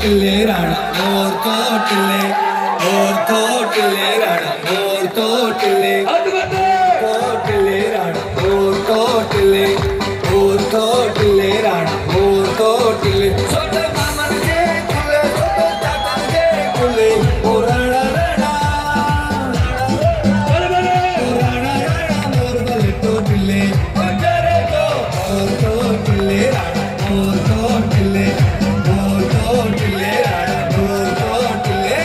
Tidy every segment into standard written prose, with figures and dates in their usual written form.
थोटले राणा मोर थोटले राणा मोर थोटले राणा मोर थोटले राणा मोर थोटले छोटे मामन के कुले छोटे चाचा के कुले ओ राणा राणा मोर बले थोटले ओ जरे को मोर थोटले राणा मोर थोटले राणा मोर थोटले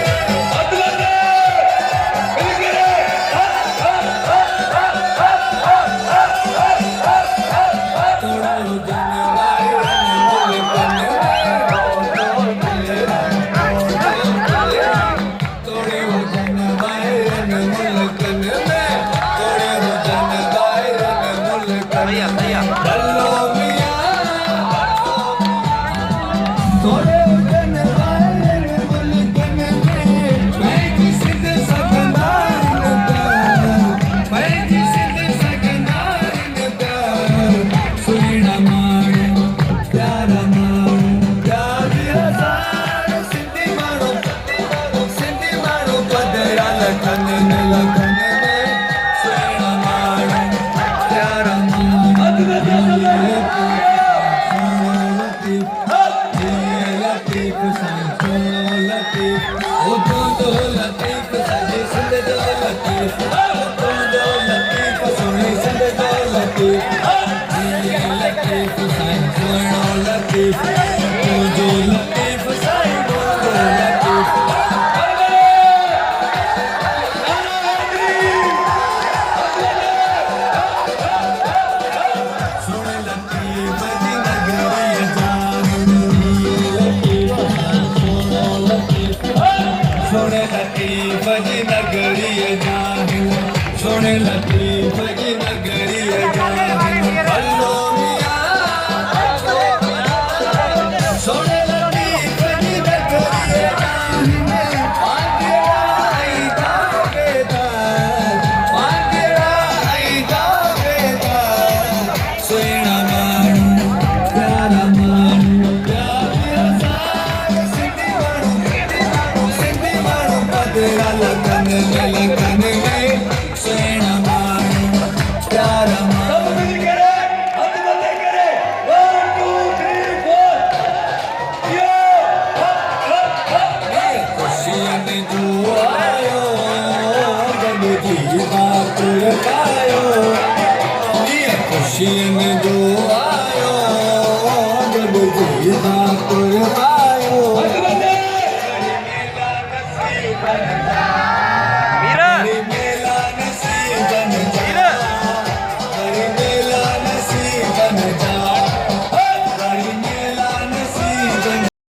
सोने लतीफ की नगरी सोने लतीफ की खुशी में जो